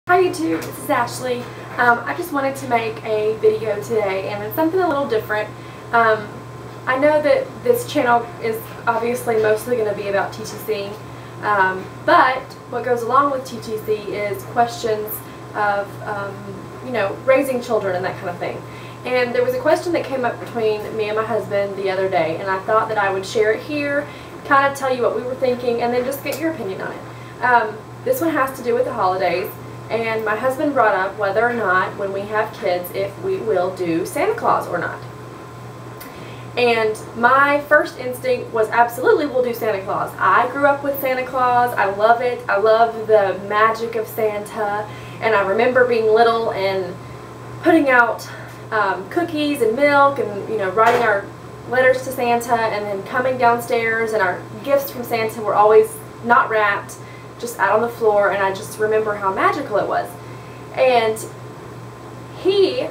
Hi YouTube, this is Ashley. I just wanted to make a video today, and it's something a little different. I know that this channel is obviously mostly going to be about TTC, but what goes along with TTC is questions of, raising children and that kind of thing. And there was a question that came up between me and my husband the other day, and I thought that I would share it here, kind of tell you what we were thinking, and then just get your opinion on it. This one has to do with the holidays. And my husband brought up whether or not, when we have kids, if we will do Santa Claus or not. And my first instinct was absolutely we'll do Santa Claus. I grew up with Santa Claus. I love it. I love the magic of Santa. And I remember being little and putting out cookies and milk and, writing our letters to Santa and then coming downstairs, and our gifts from Santa were always not wrapped, just out on the floor, and I just remember how magical it was. And he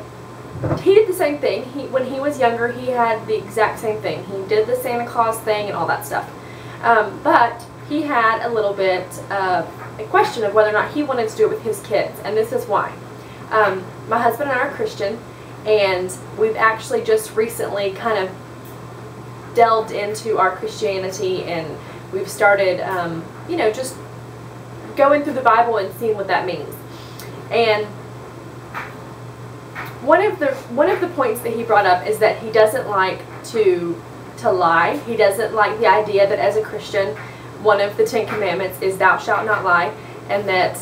did the same thing. When he was younger, he had the exact same thing. He did the Santa Claus thing and all that stuff. But he had a little bit of a question of whether or not he wanted to do it with his kids, and this is why. My husband and I are Christian, and we've actually just recently kind of delved into our Christianity, and we've started, just going through the Bible and seeing what that means. And one of the points that he brought up is that he doesn't like to lie. He doesn't like the idea that as a Christian, one of the 10 Commandments is thou shalt not lie, and that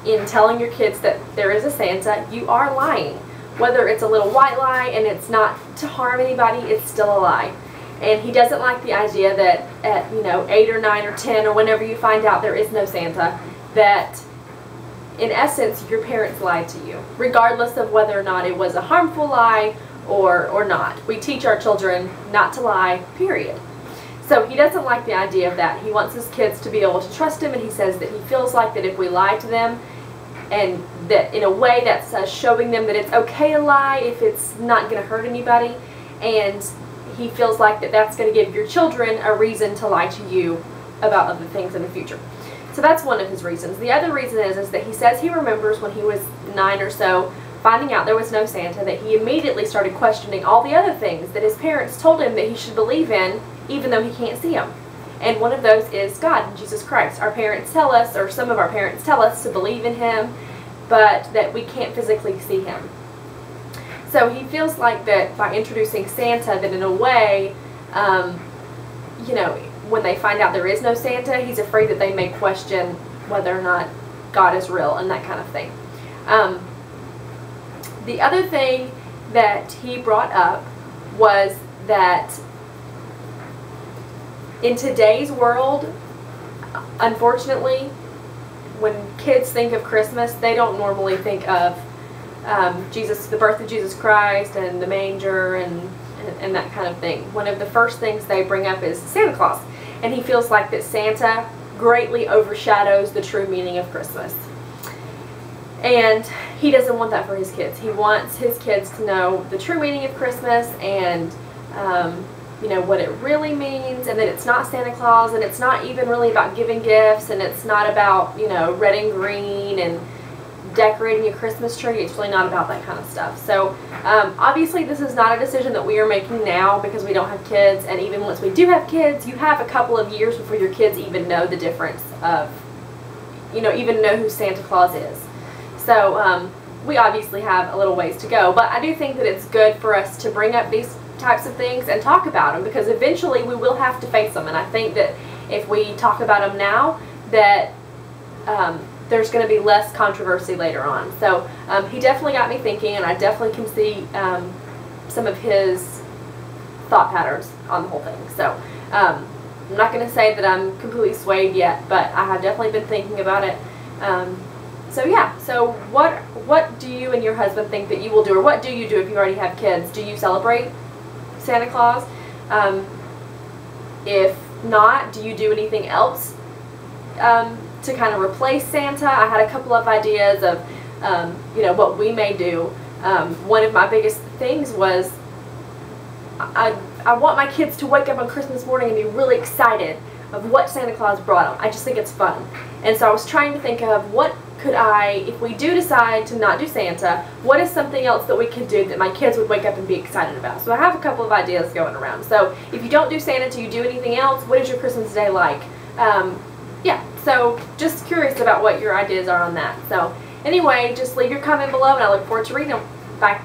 in telling your kids that there is a Santa, you are lying. Whether it's a little white lie and it's not to harm anybody, it's still a lie. And he doesn't like the idea that at 8 or 9 or 10 or whenever you find out there is no Santa, that in essence your parents lied to you, regardless of whether or not it was a harmful lie or not. We teach our children not to lie, period. So he doesn't like the idea of that. He wants his kids to be able to trust him, and he says that he feels like that if we lie to them, and that in a way that's showing them that it's okay to lie if it's not going to hurt anybody, and he feels like that's going to give your children a reason to lie to you about other things in the future. So that's one of his reasons. The other reason is that he says he remembers when he was 9 or so, finding out there was no Santa, that he immediately started questioning all the other things that his parents told him that he should believe in, even though he can't see them. And one of those is God, Jesus Christ. Our parents tell us, or some of our parents tell us, to believe in Him, but that we can't physically see Him. So he feels like that by introducing Santa, that in a way, when they find out there is no Santa, he's afraid that they may question whether or not God is real and that kind of thing. The other thing that he brought up was that in today's world, unfortunately, when kids think of Christmas, they don't normally think of the birth of Jesus Christ and the manger and that kind of thing. One of the first things they bring up is Santa Claus, and he feels like that Santa greatly overshadows the true meaning of Christmas. And he doesn't want that for his kids. He wants his kids to know the true meaning of Christmas and what it really means, and that it's not Santa Claus, and it's not even really about giving gifts, and it's not about red and green and decorating a Christmas tree. It's really not about that kind of stuff. So obviously this is not a decision that we are making now because we don't have kids, and even once we do have kids, you have a couple of years before your kids even know the difference of, even know who Santa Claus is. So we obviously have a little ways to go, but I do think that it's good for us to bring up these types of things and talk about them, because eventually we will have to face them, and I think that if we talk about them now, that there's going to be less controversy later on. So he definitely got me thinking, and I definitely can see some of his thought patterns on the whole thing. So I'm not going to say that I'm completely swayed yet, but I have definitely been thinking about it. So yeah, so what do you and your husband think that you will do, or what do you do if you already have kids? Do you celebrate Santa Claus? If not, do you do anything else to kind of replace Santa? I had a couple of ideas of what we may do. One of my biggest things was I want my kids to wake up on Christmas morning and be really excited of what Santa Claus brought them. I just think it's fun. And so I was trying to think of what could I, if we do decide to not do Santa, what is something else that we could do that my kids would wake up and be excited about? So I have a couple of ideas going around. So if you don't do Santa, do you do anything else? What is your Christmas Day like? Yeah, so just curious about what your ideas are on that. So anyway, just leave your comment below, and I look forward to reading them. Bye.